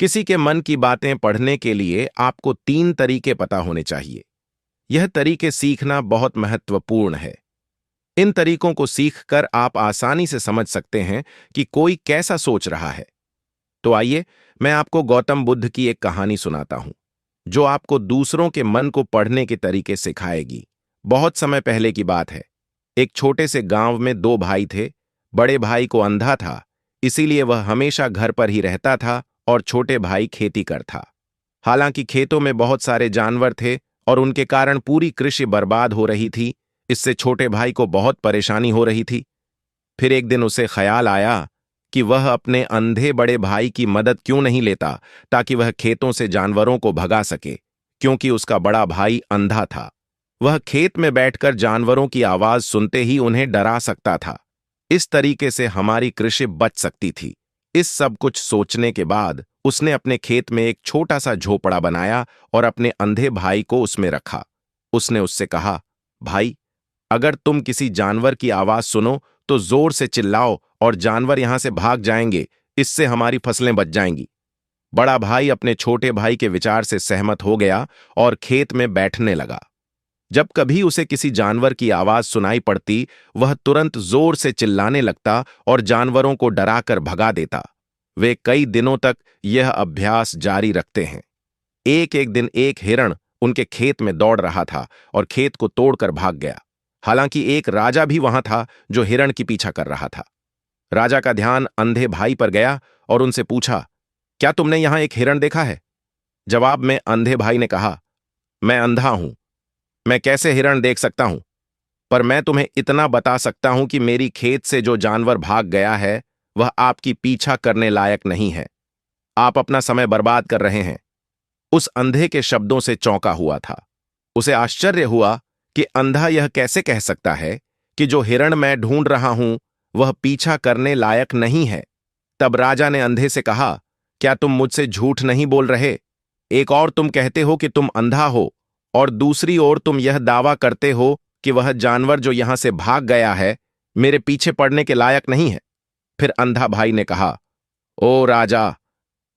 किसी के मन की बातें पढ़ने के लिए आपको 3 तरीके पता होने चाहिए। यह तरीके सीखना बहुत महत्वपूर्ण है। इन तरीकों को सीखकर आप आसानी से समझ सकते हैं कि कोई कैसा सोच रहा है। तो आइए, मैं आपको गौतम बुद्ध की एक कहानी सुनाता हूं, जो आपको दूसरों के मन को पढ़ने के तरीके सिखाएगी। बहुत समय पहले की बात है। एक छोटे से गांव में 2 भाई थे। बड़े भाई को अंधा था, इसीलिए वह हमेशा घर पर ही रहता था और छोटे भाई खेती कर था। हालांकि खेतों में बहुत सारे जानवर थे और उनके कारण पूरी कृषि बर्बाद हो रही थी। इससे छोटे भाई को बहुत परेशानी हो रही थी। फिर एक दिन उसे ख्याल आया कि वह अपने अंधे बड़े भाई की मदद क्यों नहीं लेता, ताकि वह खेतों से जानवरों को भगा सके, क्योंकि उसका बड़ा भाई अंधा था। वह खेत में बैठकर जानवरों की आवाज सुनते ही उन्हें डरा सकता था। इस तरीके से हमारी कृषि बच सकती थी। इस सब कुछ सोचने के बाद उसने अपने खेत में एक छोटा सा झोपड़ा बनाया और अपने अंधे भाई को उसमें रखा। उसने उससे कहा, भाई, अगर तुम किसी जानवर की आवाज सुनो तो जोर से चिल्लाओ और जानवर यहां से भाग जाएंगे। इससे हमारी फसलें बच जाएंगी। बड़ा भाई अपने छोटे भाई के विचार से सहमत हो गया और खेत में बैठने लगा। जब कभी उसे किसी जानवर की आवाज सुनाई पड़ती, वह तुरंत जोर से चिल्लाने लगता और जानवरों को डराकर भगा देता। वे कई दिनों तक यह अभ्यास जारी रखते हैं। एक एक दिन एक हिरण उनके खेत में दौड़ रहा था और खेत को तोड़कर भाग गया। हालांकि एक राजा भी वहां था जो हिरण की पीछा कर रहा था। राजा का ध्यान अंधे भाई पर गया और उनसे पूछा, क्या तुमने यहां एक हिरण देखा है? जवाब में अंधे भाई ने कहा, मैं अंधा हूं, मैं कैसे हिरण देख सकता हूं? पर मैं तुम्हें इतना बता सकता हूं कि मेरी खेत से जो जानवर भाग गया है वह आपकी पीछा करने लायक नहीं है। आप अपना समय बर्बाद कर रहे हैं। उस अंधे के शब्दों से चौंका हुआ था। उसे आश्चर्य हुआ कि अंधा यह कैसे कह सकता है कि जो हिरण मैं ढूंढ रहा हूं वह पीछा करने लायक नहीं है। तब राजा ने अंधे से कहा, क्या तुम मुझसे झूठ नहीं बोल रहे? एक और तुम कहते हो कि तुम अंधा हो और दूसरी ओर तुम यह दावा करते हो कि वह जानवर जो यहां से भाग गया है मेरे पीछे पड़ने के लायक नहीं है। फिर अंधा भाई ने कहा, ओ राजा,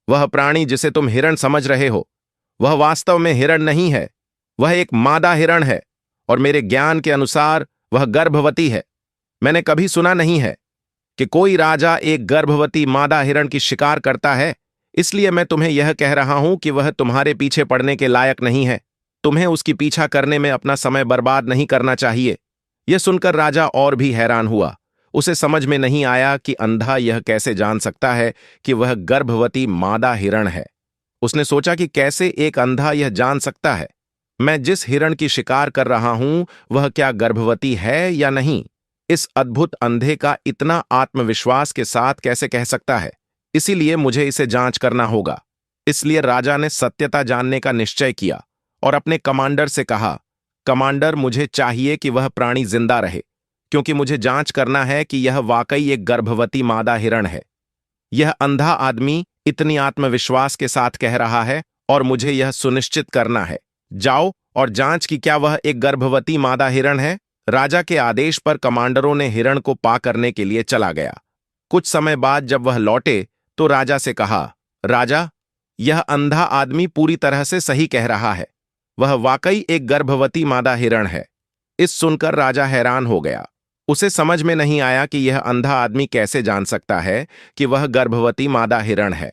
वह प्राणी जिसे तुम हिरण समझ रहे हो वह वास्तव में हिरण नहीं है। वह एक मादा हिरण है और मेरे ज्ञान के अनुसार वह गर्भवती है। मैंने कभी सुना नहीं है कि कोई राजा एक गर्भवती मादा हिरण की शिकार करता है। इसलिए मैं तुम्हें यह कह रहा हूं कि वह तुम्हारे पीछे पड़ने के लायक नहीं है। तुम्हें उसकी पीछा करने में अपना समय बर्बाद नहीं करना चाहिए। यह सुनकर राजा और भी हैरान हुआ। उसे समझ में नहीं आया कि अंधा यह कैसे जान सकता है कि वह गर्भवती मादा हिरण है। उसने सोचा कि कैसे एक अंधा यह जान सकता है मैं जिस हिरण की शिकार कर रहा हूं वह क्या गर्भवती है या नहीं। इस अद्भुत अंधे का इतना आत्मविश्वास के साथ कैसे कह सकता है? इसीलिए मुझे इसे जांच करना होगा। इसलिए राजा ने सत्यता जानने का निश्चय किया और अपने कमांडर से कहा, कमांडर, मुझे चाहिए कि वह प्राणी जिंदा रहे, क्योंकि मुझे जांच करना है कि यह वाकई एक गर्भवती मादा हिरण है। यह अंधा आदमी इतनी आत्मविश्वास के साथ कह रहा है और मुझे यह सुनिश्चित करना है। जाओ और जांच कि क्या वह एक गर्भवती मादा हिरण है। राजा के आदेश पर कमांडरों ने हिरण को पा करने के लिए चला गया। कुछ समय बाद जब वह लौटे तो राजा से कहा, राजा, यह अंधा आदमी पूरी तरह से सही कह रहा है। वह वाकई एक गर्भवती मादा हिरण है। इस सुनकर राजा हैरान हो गया। उसे समझ में नहीं आया कि यह अंधा आदमी कैसे जान सकता है कि वह गर्भवती मादा हिरण है।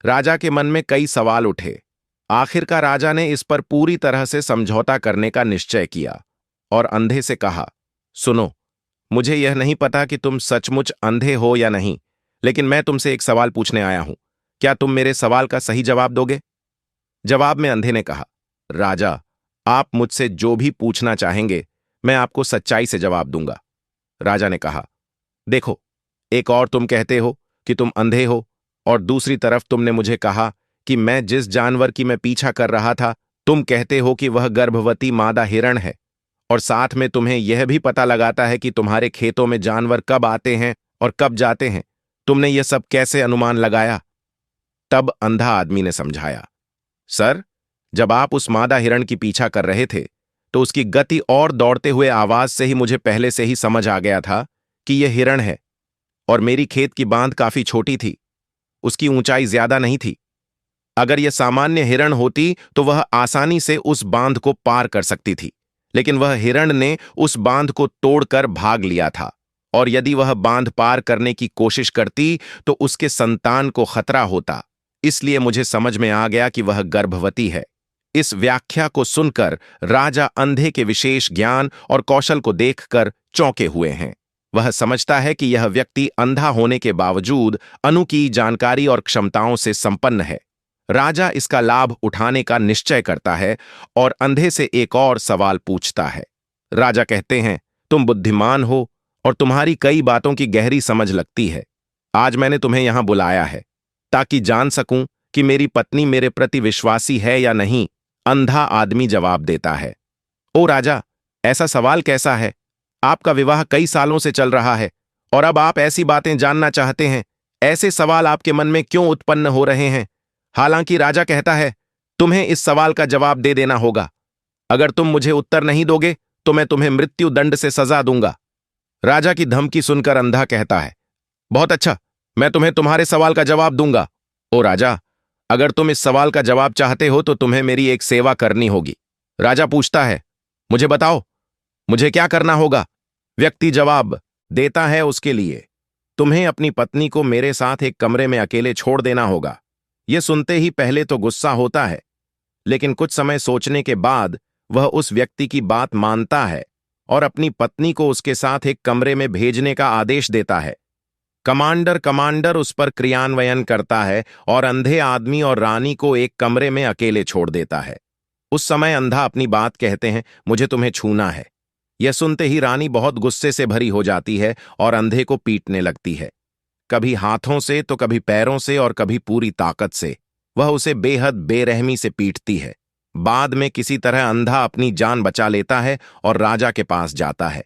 राजा के मन में कई सवाल उठे। आखिरकार राजा ने इस पर पूरी तरह से समझौता करने का निश्चय किया और अंधे से कहा, सुनो, मुझे यह नहीं पता कि तुम सचमुच अंधे हो या नहीं, लेकिन मैं तुमसे एक सवाल पूछने आया हूं। क्या तुम मेरे सवाल का सही जवाब दोगे? जवाब में अंधे ने कहा, राजा, आप मुझसे जो भी पूछना चाहेंगे मैं आपको सच्चाई से जवाब दूंगा। राजा ने कहा, देखो, एक और तुम कहते हो कि तुम अंधे हो और दूसरी तरफ तुमने मुझे कहा कि मैं जिस जानवर की मैं पीछा कर रहा था तुम कहते हो कि वह गर्भवती मादा हिरण है, और साथ में तुम्हें यह भी पता लगाता है कि तुम्हारे खेतों में जानवर कब आते हैं और कब जाते हैं। तुमने यह सब कैसे अनुमान लगाया? तब अंधा आदमी ने समझाया, सर, जब आप उस मादा हिरण की पीछा कर रहे थे तो उसकी गति और दौड़ते हुए आवाज से ही मुझे पहले से ही समझ आ गया था कि यह हिरण है। और मेरी खेत की बांध काफी छोटी थी, उसकी ऊंचाई ज्यादा नहीं थी। अगर यह सामान्य हिरण होती तो वह आसानी से उस बांध को पार कर सकती थी, लेकिन वह हिरण ने उस बांध को तोड़कर भाग लिया था, और यदि वह बांध पार करने की कोशिश करती तो उसके संतान को खतरा होता। इसलिए मुझे समझ में आ गया कि वह गर्भवती है। इस व्याख्या को सुनकर राजा अंधे के विशेष ज्ञान और कौशल को देखकर चौंके हुए हैं। वह समझता है कि यह व्यक्ति अंधा होने के बावजूद अनूठी जानकारी और क्षमताओं से संपन्न है। राजा इसका लाभ उठाने का निश्चय करता है और अंधे से एक और सवाल पूछता है। राजा कहते हैं, तुम बुद्धिमान हो और तुम्हारी कई बातों की गहरी समझ लगती है। आज मैंने तुम्हें यहां बुलाया है ताकि जान सकूं कि मेरी पत्नी मेरे प्रति विश्वासी है या नहीं। अंधा आदमी जवाब देता है, ओ राजा, ऐसा सवाल कैसा है? आपका विवाह कई सालों से चल रहा है और अब आप ऐसी बातें जानना चाहते हैं। ऐसे सवाल आपके मन में क्यों उत्पन्न हो रहे हैं? हालांकि राजा कहता है, तुम्हें इस सवाल का जवाब दे देना होगा। अगर तुम मुझे उत्तर नहीं दोगे तो मैं तुम्हें मृत्यु दंड से सजा दूंगा। राजा की धमकी सुनकर अंधा कहता है, बहुत अच्छा, मैं तुम्हें तुम्हारे सवाल का जवाब दूंगा। ओ राजा, अगर तुम इस सवाल का जवाब चाहते हो तो तुम्हें मेरी एक सेवा करनी होगी। राजा पूछता है, मुझे बताओ, मुझे क्या करना होगा? व्यक्ति जवाब देता है, उसके लिए तुम्हें अपनी पत्नी को मेरे साथ एक कमरे में अकेले छोड़ देना होगा। यह सुनते ही पहले तो गुस्सा होता है, लेकिन कुछ समय सोचने के बाद वह उस व्यक्ति की बात मानता है और अपनी पत्नी को उसके साथ एक कमरे में भेजने का आदेश देता है। कमांडर उस पर क्रियान्वयन करता है और अंधे आदमी और रानी को एक कमरे में अकेले छोड़ देता है। उस समय अंधा अपनी बात कहते हैं, मुझे तुम्हें छूना है। यह सुनते ही रानी बहुत गुस्से से भरी हो जाती है और अंधे को पीटने लगती है, कभी हाथों से तो कभी पैरों से और कभी पूरी ताकत से। वह उसे बेहद बेरहमी से पीटती है। बाद में किसी तरह अंधा अपनी जान बचा लेता है और राजा के पास जाता है।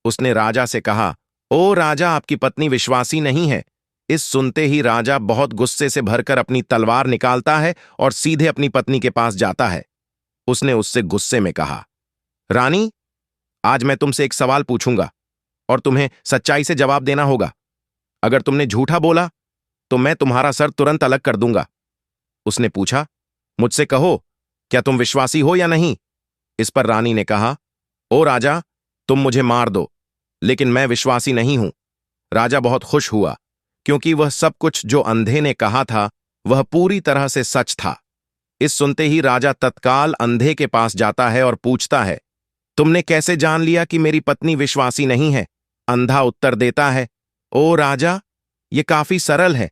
उसने राजा से कहा, ओ राजा, आपकी पत्नी विश्वासी नहीं है। इस सुनते ही राजा बहुत गुस्से से भरकर अपनी तलवार निकालता है और सीधे अपनी पत्नी के पास जाता है। उसने उससे गुस्से में कहा, रानी, आज मैं तुमसे एक सवाल पूछूंगा और तुम्हें सच्चाई से जवाब देना होगा। अगर तुमने झूठा बोला तो मैं तुम्हारा सर तुरंत अलग कर दूंगा। उसने पूछा, मुझसे कहो, क्या तुम विश्वासी हो या नहीं? इस पर रानी ने कहा, ओ राजा, तुम मुझे मार दो, लेकिन मैं विश्वासी नहीं हूं। राजा बहुत खुश हुआ, क्योंकि वह सब कुछ जो अंधे ने कहा था वह पूरी तरह से सच था। इस सुनते ही राजा तत्काल अंधे के पास जाता है और पूछता है, तुमने कैसे जान लिया कि मेरी पत्नी विश्वासी नहीं है? अंधा उत्तर देता है, ओ राजा, ये काफी सरल है।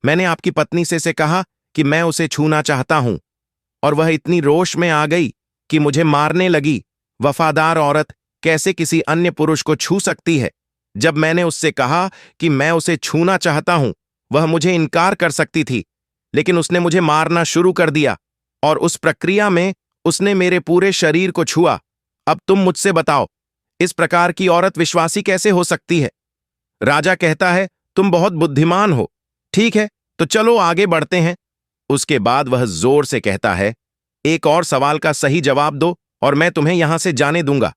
मैंने आपकी पत्नी से कहा कि मैं उसे छूना चाहता हूं और वह इतनी रोष में आ गई कि मुझे मारने लगी। वफादार औरत कैसे किसी अन्य पुरुष को छू सकती है? जब मैंने उससे कहा कि मैं उसे छूना चाहता हूं, वह मुझे इनकार कर सकती थी, लेकिन उसने मुझे मारना शुरू कर दिया और उस प्रक्रिया में उसने मेरे पूरे शरीर को छुआ। अब तुम मुझसे बताओ, इस प्रकार की औरत विश्वासी कैसे हो सकती है? राजा कहता है, तुम बहुत बुद्धिमान हो। ठीक है, तो चलो आगे बढ़ते हैं। उसके बाद वह जोर से कहता है, एक और सवाल का सही जवाब दो और मैं तुम्हें यहां से जाने दूंगा।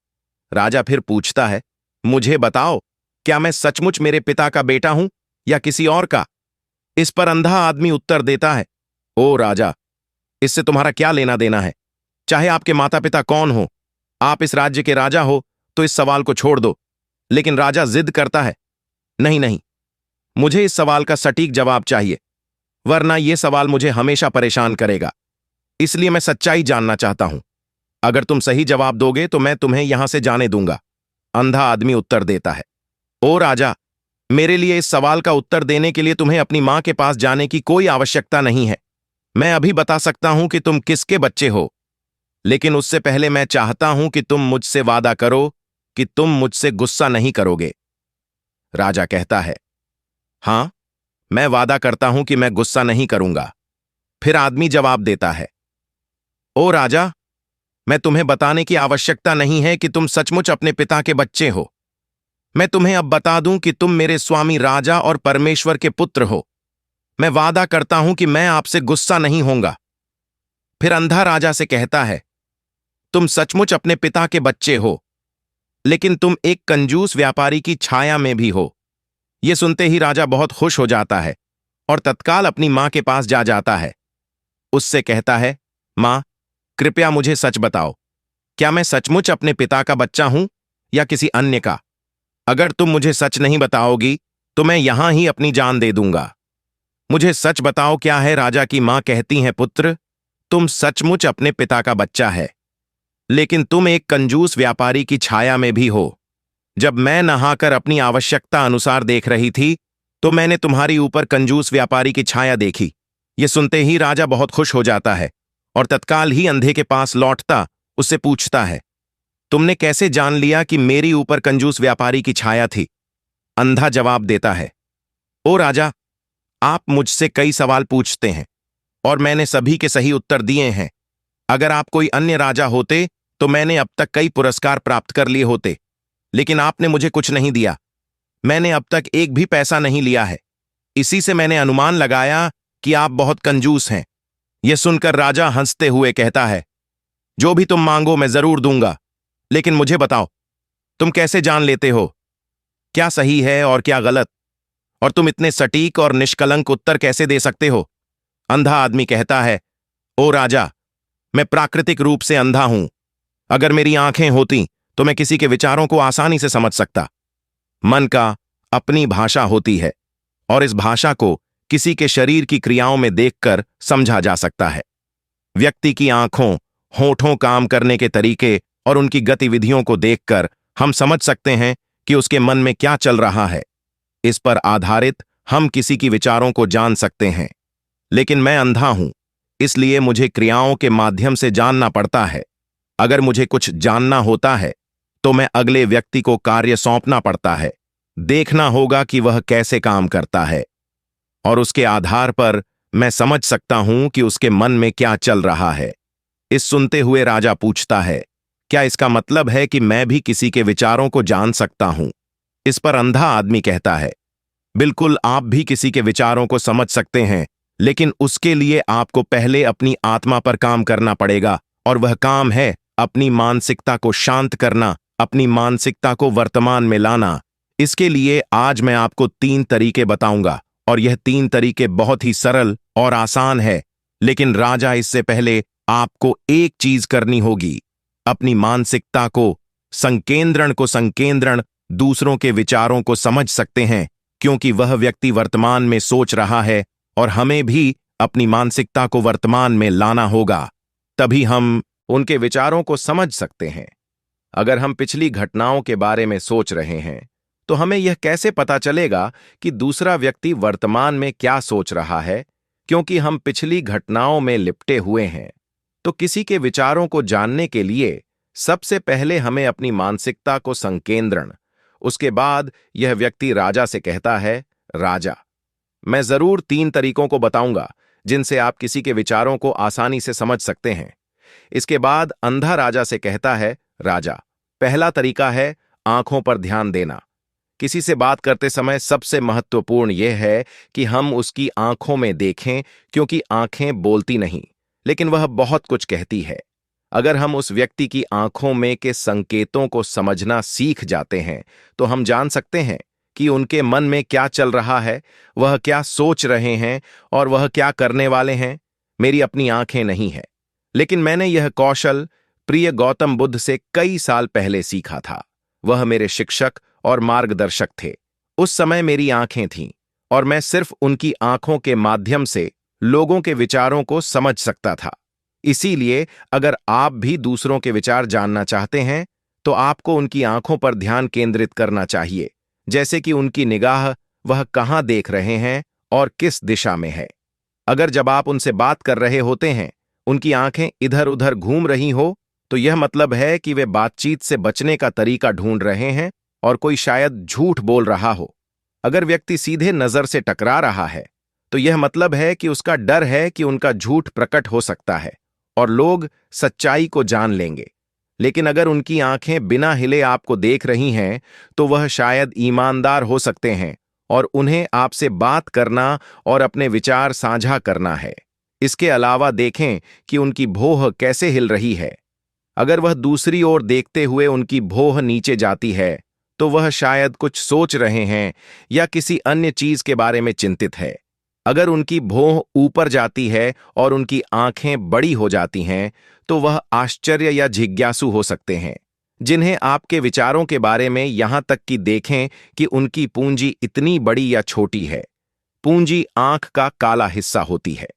राजा फिर पूछता है, मुझे बताओ, क्या मैं सचमुच मेरे पिता का बेटा हूं या किसी और का? इस पर अंधा आदमी उत्तर देता है, ओ राजा, इससे तुम्हारा क्या लेना देना है? चाहे आपके माता पिता कौन हो, आप इस राज्य के राजा हो, तो इस सवाल को छोड़ दो। लेकिन राजा जिद करता है, नहीं नहीं, मुझे इस सवाल का सटीक जवाब चाहिए, वरना यह सवाल मुझे हमेशा परेशान करेगा। इसलिए मैं सच्चाई जानना चाहता हूं। अगर तुम सही जवाब दोगे तो मैं तुम्हें यहां से जाने दूंगा। अंधा आदमी उत्तर देता है, ओ राजा, मेरे लिए इस सवाल का उत्तर देने के लिए तुम्हें अपनी मां के पास जाने की कोई आवश्यकता नहीं है। मैं अभी बता सकता हूं कि तुम किसके बच्चे हो, लेकिन उससे पहले मैं चाहता हूं कि तुम मुझसे वादा करो कि तुम मुझसे गुस्सा नहीं करोगे। राजा कहता है, हां, मैं वादा करता हूं कि मैं गुस्सा नहीं करूंगा। फिर आदमी जवाब देता है, ओ राजा, मैं तुम्हें बताने की आवश्यकता नहीं है कि तुम सचमुच अपने पिता के बच्चे हो। मैं तुम्हें अब बता दूं कि तुम मेरे स्वामी राजा और परमेश्वर के पुत्र हो। मैं वादा करता हूं कि मैं आपसे गुस्सा नहीं होऊंगा। फिर अंधा राजा से कहता है, तुम सचमुच अपने पिता के बच्चे हो, लेकिन तुम एक कंजूस व्यापारी की छाया में भी हो। यह सुनते ही राजा बहुत खुश हो जाता है और तत्काल अपनी मां के पास जा जाता है। उससे कहता है, माँ, कृपया मुझे सच बताओ, क्या मैं सचमुच अपने पिता का बच्चा हूं या किसी अन्य का? अगर तुम मुझे सच नहीं बताओगी तो मैं यहां ही अपनी जान दे दूंगा। मुझे सच बताओ क्या है। राजा की मां कहती हैं, पुत्र, तुम सचमुच अपने पिता का बच्चा है, लेकिन तुम एक कंजूस व्यापारी की छाया में भी हो। जब मैं नहाकर अपनी आवश्यकता अनुसार देख रही थी तो मैंने तुम्हारी ऊपर कंजूस व्यापारी की छाया देखी। ये सुनते ही राजा बहुत खुश हो जाता है और तत्काल ही अंधे के पास लौटता उससे पूछता है, तुमने कैसे जान लिया कि मेरी ऊपर कंजूस व्यापारी की छाया थी? अंधा जवाब देता है, ओ राजा, आप मुझसे कई सवाल पूछते हैं और मैंने सभी के सही उत्तर दिए हैं। अगर आप कोई अन्य राजा होते तो मैंने अब तक कई पुरस्कार प्राप्त कर लिए होते, लेकिन आपने मुझे कुछ नहीं दिया। मैंने अब तक एक भी पैसा नहीं लिया है। इसी से मैंने अनुमान लगाया कि आप बहुत कंजूस हैं। यह सुनकर राजा हंसते हुए कहता है, जो भी तुम मांगो मैं जरूर दूंगा, लेकिन मुझे बताओ, तुम कैसे जान लेते हो क्या सही है और क्या गलत? और तुम इतने सटीक और निष्कलंक उत्तर कैसे दे सकते हो? अंधा आदमी कहता है, ओ राजा, मैं प्राकृतिक रूप से अंधा हूं। अगर मेरी आंखें होती तो मैं किसी के विचारों को आसानी से समझ सकता। मन का अपनी भाषा होती है और इस भाषा को किसी के शरीर की क्रियाओं में देखकर समझा जा सकता है। व्यक्ति की आंखों, होठों, काम करने के तरीके और उनकी गतिविधियों को देखकर हम समझ सकते हैं कि उसके मन में क्या चल रहा है। इस पर आधारित हम किसी की विचारों को जान सकते हैं। लेकिन मैं अंधा हूं, इसलिए मुझे क्रियाओं के माध्यम से जानना पड़ता है। अगर मुझे कुछ जानना होता है तो मैं अगले व्यक्ति को कार्य सौंपना पड़ता है। देखना होगा कि वह कैसे काम करता है और उसके आधार पर मैं समझ सकता हूं कि उसके मन में क्या चल रहा है। इस सुनते हुए राजा पूछता है, क्या इसका मतलब है कि मैं भी किसी के विचारों को जान सकता हूं? इस पर अंधा आदमी कहता है, बिल्कुल, आप भी किसी के विचारों को समझ सकते हैं, लेकिन उसके लिए आपको पहले अपनी आत्मा पर काम करना पड़ेगा और वह काम है अपनी मानसिकता को शांत करना, अपनी मानसिकता को वर्तमान में लाना। इसके लिए आज मैं आपको 3 तरीके बताऊंगा और यह 3 तरीके बहुत ही सरल और आसान है। लेकिन राजा, इससे पहले आपको एक चीज करनी होगी, अपनी मानसिकता को संकेंद्रण दूसरों के विचारों को समझ सकते हैं, क्योंकि वह व्यक्ति वर्तमान में सोच रहा है और हमें भी अपनी मानसिकता को वर्तमान में लाना होगा, तभी हम उनके विचारों को समझ सकते हैं। अगर हम पिछली घटनाओं के बारे में सोच रहे हैं तो हमें यह कैसे पता चलेगा कि दूसरा व्यक्ति वर्तमान में क्या सोच रहा है, क्योंकि हम पिछली घटनाओं में लिपटे हुए हैं। तो किसी के विचारों को जानने के लिए सबसे पहले हमें अपनी मानसिकता को संकेंद्रण। उसके बाद यह व्यक्ति राजा से कहता है, राजा, मैं जरूर 3 तरीकों को बताऊंगा जिनसे आप किसी के विचारों को आसानी से समझ सकते हैं। इसके बाद अंधा राजा से कहता है, राजा, पहला तरीका है आंखों पर ध्यान देना। किसी से बात करते समय सबसे महत्वपूर्ण यह है कि हम उसकी आंखों में देखें, क्योंकि आंखें बोलती नहीं, लेकिन वह बहुत कुछ कहती है। अगर हम उस व्यक्ति की आंखों में के संकेतों को समझना सीख जाते हैं तो हम जान सकते हैं कि उनके मन में क्या चल रहा है, वह क्या सोच रहे हैं और वह क्या करने वाले हैं। मेरी अपनी आंखें नहीं है, लेकिन मैंने यह कौशल प्रिय गौतम बुद्ध से कई साल पहले सीखा था। वह मेरे शिक्षक और मार्गदर्शक थे। उस समय मेरी आंखें थीं और मैं सिर्फ उनकी आंखों के माध्यम से लोगों के विचारों को समझ सकता था। इसीलिए अगर आप भी दूसरों के विचार जानना चाहते हैं तो आपको उनकी आंखों पर ध्यान केंद्रित करना चाहिए, जैसे कि उनकी निगाह वह कहां देख रहे हैं और किस दिशा में है। अगर जब आप उनसे बात कर रहे होते हैं उनकी आंखें इधर उधर घूम रही हो तो यह मतलब है कि वे बातचीत से बचने का तरीका ढूंढ रहे हैं और कोई शायद झूठ बोल रहा हो। अगर व्यक्ति सीधे नजर से टकरा रहा है तो यह मतलब है कि उसका डर है कि उनका झूठ प्रकट हो सकता है और लोग सच्चाई को जान लेंगे। लेकिन अगर उनकी आंखें बिना हिले आपको देख रही हैं तो वह शायद ईमानदार हो सकते हैं और उन्हें आपसे बात करना और अपने विचार साझा करना है। इसके अलावा देखें कि उनकी भौं कैसे हिल रही है। अगर वह दूसरी ओर देखते हुए उनकी भौं नीचे जाती है तो वह शायद कुछ सोच रहे हैं या किसी अन्य चीज के बारे में चिंतित है। अगर उनकी भौं ऊपर जाती है और उनकी आंखें बड़ी हो जाती हैं, तो वह आश्चर्य या जिज्ञासु हो सकते हैं, जिन्हें आपके विचारों के बारे में यहां तक कि देखें कि उनकी पूंजी इतनी बड़ी या छोटी है। पूंजी आंख का काला हिस्सा होती है।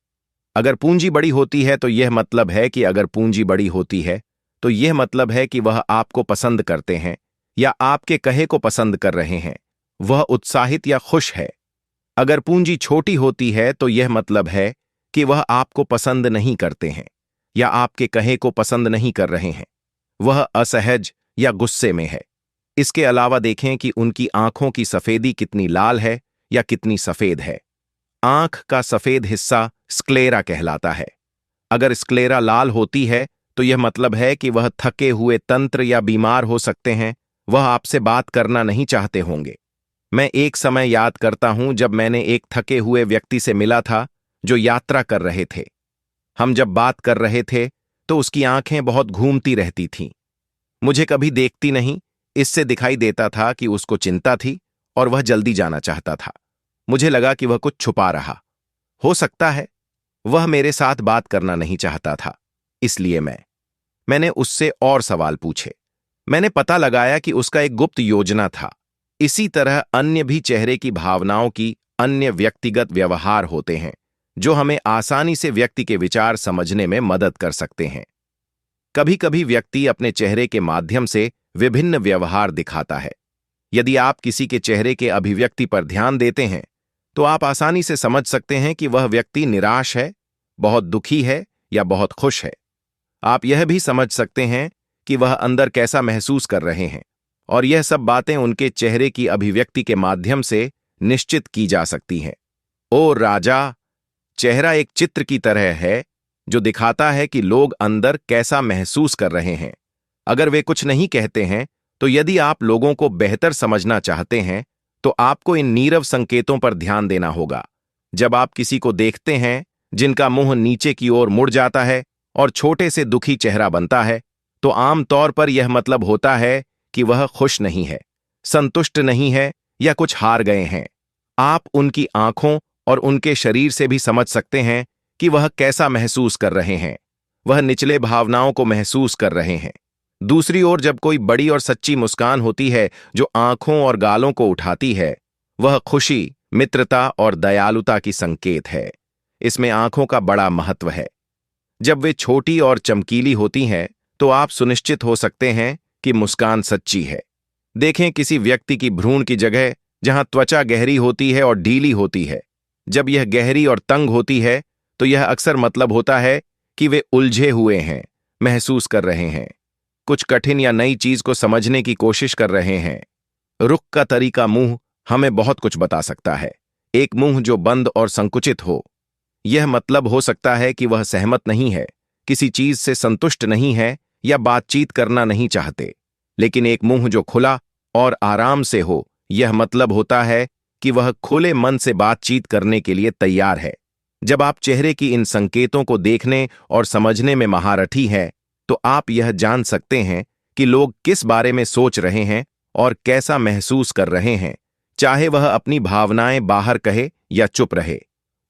अगर पूंजी बड़ी होती है तो यह मतलब है कि अगर पूंजी बड़ी होती है तो यह मतलब है कि वह आपको पसंद करते हैं या आपके कहे को पसंद कर रहे हैं। वह उत्साहित या खुश है। अगर पूंजी छोटी होती है तो यह मतलब है कि वह आपको पसंद नहीं करते हैं या आपके कहे को पसंद नहीं कर रहे हैं। वह असहज या गुस्से में है। इसके अलावा देखें कि उनकी आंखों की सफेदी कितनी लाल है या कितनी सफेद है। आंख का सफेद हिस्सा स्क्लेरा कहलाता है। अगर स्क्लेरा लाल होती है तो यह मतलब है कि वह थके हुए तंत्र या बीमार हो सकते हैं। वह आपसे बात करना नहीं चाहते होंगे। मैं एक समय याद करता हूं जब मैंने एक थके हुए व्यक्ति से मिला था जो यात्रा कर रहे थे। हम जब बात कर रहे थे तो उसकी आंखें बहुत घूमती रहती थीं। मुझे कभी देखती नहीं। इससे दिखाई देता था कि उसको चिंता थी और वह जल्दी जाना चाहता था। मुझे लगा कि वह कुछ छुपा रहा। हो सकता है वह मेरे साथ बात करना नहीं चाहता था। इसलिए मैंने उससे और सवाल पूछे। मैंने पता लगाया कि उसका एक गुप्त योजना था। इसी तरह अन्य भी चेहरे की भावनाओं की अन्य व्यक्तिगत व्यवहार होते हैं जो हमें आसानी से व्यक्ति के विचार समझने में मदद कर सकते हैं। कभी कभी व्यक्ति अपने चेहरे के माध्यम से विभिन्न व्यवहार दिखाता है। यदि आप किसी के चेहरे के अभिव्यक्ति पर ध्यान देते हैं तो आप आसानी से समझ सकते हैं कि वह व्यक्ति निराश है, बहुत दुखी है या बहुत खुश है। आप यह भी समझ सकते हैं कि वह अंदर कैसा महसूस कर रहे हैं, और यह सब बातें उनके चेहरे की अभिव्यक्ति के माध्यम से निश्चित की जा सकती हैं। ओ राजा, चेहरा एक चित्र की तरह है जो दिखाता है कि लोग अंदर कैसा महसूस कर रहे हैं। अगर वे कुछ नहीं कहते हैं तो यदि आप लोगों को बेहतर समझना चाहते हैं तो आपको इन नीरव संकेतों पर ध्यान देना होगा। जब आप किसी को देखते हैं जिनका मुंह नीचे की ओर मुड़ जाता है और छोटे से दुखी चेहरा बनता है, तो आम तौर पर यह मतलब होता है कि वह खुश नहीं है, संतुष्ट नहीं है या कुछ हार गए हैं। आप उनकी आंखों और उनके शरीर से भी समझ सकते हैं कि वह कैसा महसूस कर रहे हैं। वह निचले भावनाओं को महसूस कर रहे हैं। दूसरी ओर जब कोई बड़ी और सच्ची मुस्कान होती है जो आंखों और गालों को उठाती है, वह खुशी, मित्रता और दयालुता की संकेत है। इसमें आंखों का बड़ा महत्व है। जब वे छोटी और चमकीली होती हैं तो आप सुनिश्चित हो सकते हैं कि मुस्कान सच्ची है। देखें किसी व्यक्ति की भ्रूण की जगह जहां त्वचा गहरी होती है और ढीली होती है। जब यह गहरी और तंग होती है तो यह अक्सर मतलब होता है कि वे उलझे हुए हैं, महसूस कर रहे हैं, कुछ कठिन या नई चीज को समझने की कोशिश कर रहे हैं। रुख का तरीका मुंह हमें बहुत कुछ बता सकता है। एक मुंह जो बंद और संकुचित हो, यह मतलब हो सकता है कि वह सहमत नहीं है, किसी चीज से संतुष्ट नहीं है या बातचीत करना नहीं चाहते। लेकिन एक मुंह जो खुला और आराम से हो, यह मतलब होता है कि वह खुले मन से बातचीत करने के लिए तैयार है। जब आप चेहरे की इन संकेतों को देखने और समझने में महारथी हैं, तो आप यह जान सकते हैं कि लोग किस बारे में सोच रहे हैं और कैसा महसूस कर रहे हैं, चाहे वह अपनी भावनाएं बाहर कहे या चुप रहे।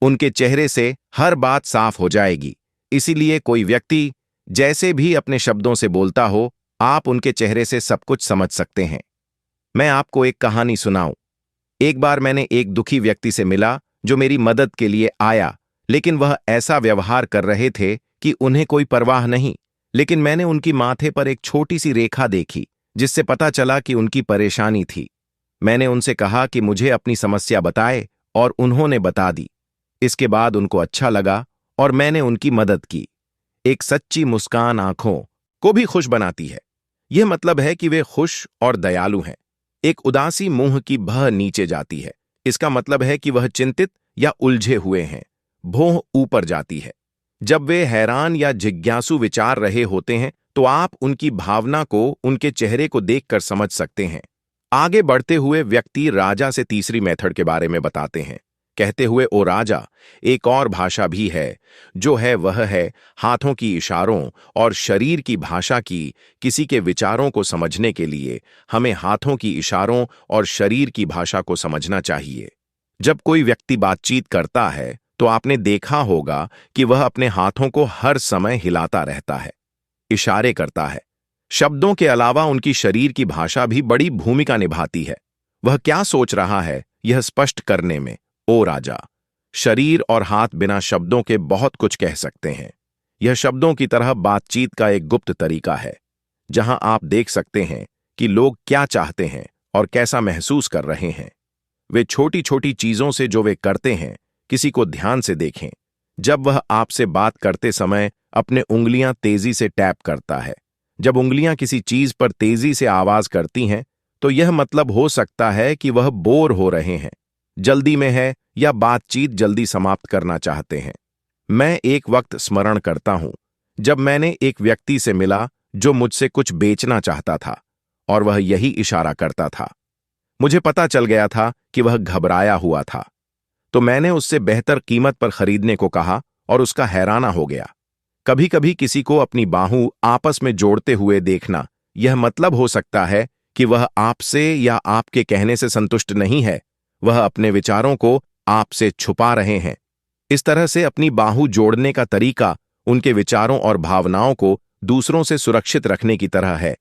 उनके चेहरे से हर बात साफ हो जाएगी। इसीलिए कोई व्यक्ति जैसे भी अपने शब्दों से बोलता हो, आप उनके चेहरे से सब कुछ समझ सकते हैं। मैं आपको एक कहानी सुनाऊं। एक बार मैंने एक दुखी व्यक्ति से मिला जो मेरी मदद के लिए आया, लेकिन वह ऐसा व्यवहार कर रहे थे कि उन्हें कोई परवाह नहीं। लेकिन मैंने उनकी माथे पर एक छोटी सी रेखा देखी जिससे पता चला कि उनकी परेशानी थी। मैंने उनसे कहा कि मुझे अपनी समस्या बताए और उन्होंने बता दी। इसके बाद उनको अच्छा लगा और मैंने उनकी मदद की। एक सच्ची मुस्कान आंखों को भी खुश बनाती है। यह मतलब है कि वे खुश और दयालु हैं। एक उदासी मुंह की भह नीचे जाती है। इसका मतलब है कि वह चिंतित या उलझे हुए हैं। भौं ऊपर जाती है। जब वे हैरान या जिज्ञासु विचार रहे होते हैं तो आप उनकी भावना को उनके चेहरे को देखकर समझ सकते हैं। आगे बढ़ते हुए व्यक्ति राजा से तीसरी मेथड के बारे में बताते हैं, कहते हुए, ओ राजा, एक और भाषा भी है, जो है वह है हाथों की इशारों और शरीर की भाषा की। किसी के विचारों को समझने के लिए हमें हाथों की इशारों और शरीर की भाषा को समझना चाहिए। जब कोई व्यक्ति बातचीत करता है तो आपने देखा होगा कि वह अपने हाथों को हर समय हिलाता रहता है, इशारे करता है। शब्दों के अलावा उनकी शरीर की भाषा भी बड़ी भूमिका निभाती है। वह क्या सोच रहा है यह स्पष्ट करने में, ओ राजा, शरीर और हाथ बिना शब्दों के बहुत कुछ कह सकते हैं। यह शब्दों की तरह बातचीत का एक गुप्त तरीका है, जहां आप देख सकते हैं कि लोग क्या चाहते हैं और कैसा महसूस कर रहे हैं। वे छोटी छोटी चीजों से जो वे करते हैं, किसी को ध्यान से देखें। जब वह आपसे बात करते समय अपने उंगलियां तेजी से टैप करता है, जब उंगलियां किसी चीज पर तेजी से आवाज करती हैं, तो यह मतलब हो सकता है कि वह बोर हो रहे हैं, जल्दी में है या बातचीत जल्दी समाप्त करना चाहते हैं। मैं एक वक्त स्मरण करता हूं जब मैंने एक व्यक्ति से मिला जो मुझसे कुछ बेचना चाहता था और वह यही इशारा करता था। मुझे पता चल गया था कि वह घबराया हुआ था, तो मैंने उससे बेहतर कीमत पर खरीदने को कहा और उसका हैराना हो गया। कभी कभी किसी को अपनी बाहों आपस में जोड़ते हुए देखना, यह मतलब हो सकता है कि वह आपसे या आपके कहने से संतुष्ट नहीं है, वह अपने विचारों को आपसे छुपा रहे हैं। इस तरह से अपनी बाहों जोड़ने का तरीका उनके विचारों और भावनाओं को दूसरों से सुरक्षित रखने की तरह है।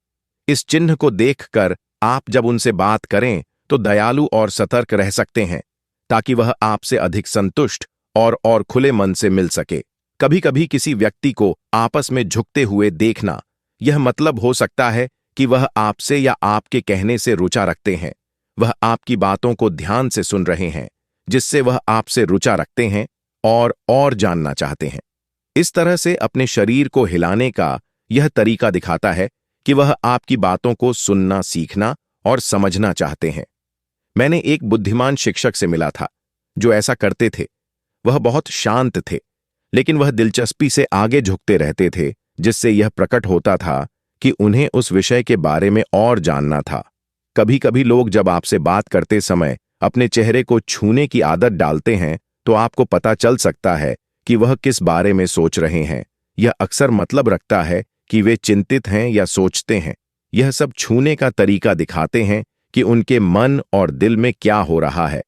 इस चिन्ह को देखकर आप जब उनसे बात करें तो दयालु और सतर्क रह सकते हैं, ताकि वह आपसे अधिक संतुष्ट और खुले मन से मिल सके। कभी कभी किसी व्यक्ति को आपस में झुकते हुए देखना, यह मतलब हो सकता है कि वह आपसे या आपके कहने से रुचि रखते हैं। वह आपकी बातों को ध्यान से सुन रहे हैं, जिससे वह आपसे रुचि रखते हैं और जानना चाहते हैं। इस तरह से अपने शरीर को हिलाने का यह तरीका दिखाता है कि वह आपकी बातों को सुनना, सीखना और समझना चाहते हैं। मैंने एक बुद्धिमान शिक्षक से मिला था जो ऐसा करते थे। वह बहुत शांत थे, लेकिन वह दिलचस्पी से आगे झुकते रहते थे, जिससे यह प्रकट होता था कि उन्हें उस विषय के बारे में और जानना था। कभी कभी लोग जब आपसे बात करते समय अपने चेहरे को छूने की आदत डालते हैं, तो आपको पता चल सकता है कि वह किस बारे में सोच रहे हैं। यह अक्सर मतलब रखता है कि वे चिंतित हैं या सोचते हैं। यह सब छूने का तरीका दिखाते हैं कि उनके मन और दिल में क्या हो रहा है।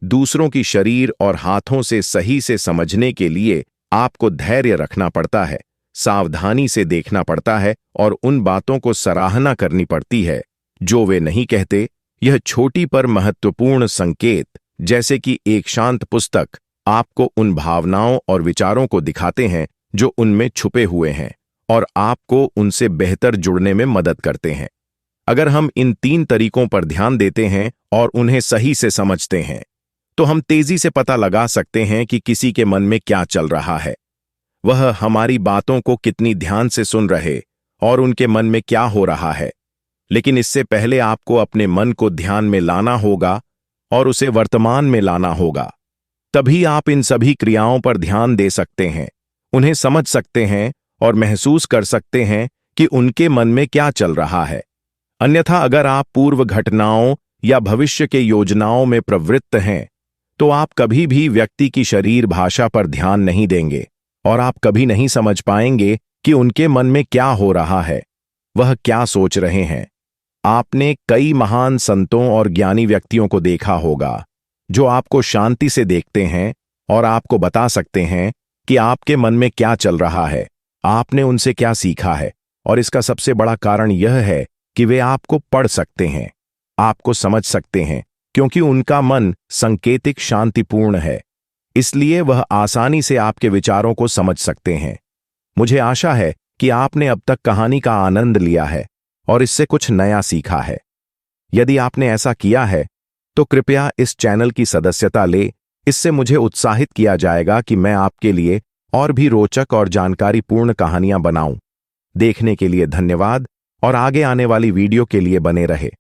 दूसरों की शरीर और हाथों से सही से समझने के लिए आपको धैर्य रखना पड़ता है, सावधानी से देखना पड़ता है और उन बातों को सराहना करनी पड़ती है जो वे नहीं कहते। यह छोटी पर महत्वपूर्ण संकेत, जैसे कि एक शांत पुस्तक, आपको उन भावनाओं और विचारों को दिखाते हैं जो उनमें छुपे हुए हैं और आपको उनसे बेहतर जुड़ने में मदद करते हैं। अगर हम इन 3 तरीकों पर ध्यान देते हैं और उन्हें सही से समझते हैं, तो हम तेजी से पता लगा सकते हैं कि किसी के मन में क्या चल रहा है, वह हमारी बातों को कितनी ध्यान से सुन रहे और उनके मन में क्या हो रहा है। लेकिन इससे पहले आपको अपने मन को ध्यान में लाना होगा और उसे वर्तमान में लाना होगा। तभी आप इन सभी क्रियाओं पर ध्यान दे सकते हैं, उन्हें समझ सकते हैं और महसूस कर सकते हैं कि उनके मन में क्या चल रहा है। अन्यथा अगर आप पूर्व घटनाओं या भविष्य के योजनाओं में प्रवृत्त हैं, तो आप कभी भी व्यक्ति की शरीर भाषा पर ध्यान नहीं देंगे और आप कभी नहीं समझ पाएंगे कि उनके मन में क्या हो रहा है, वह क्या सोच रहे हैं। आपने कई महान संतों और ज्ञानी व्यक्तियों को देखा होगा जो आपको शांति से देखते हैं और आपको बता सकते हैं कि आपके मन में क्या चल रहा है, आपने उनसे क्या सीखा है। और इसका सबसे बड़ा कारण यह है कि वे आपको पढ़ सकते हैं, आपको समझ सकते हैं, क्योंकि उनका मन संकेतिक शांतिपूर्ण है, इसलिए वह आसानी से आपके विचारों को समझ सकते हैं। मुझे आशा है कि आपने अब तक कहानी का आनंद लिया है और इससे कुछ नया सीखा है। यदि आपने ऐसा किया है तो कृपया इस चैनल की सदस्यता ले, इससे मुझे उत्साहित किया जाएगा कि मैं आपके लिए और भी रोचक और जानकारीपूर्ण कहानियां बनाऊं। देखने के लिए धन्यवाद और आगे आने वाली वीडियो के लिए बने रहे।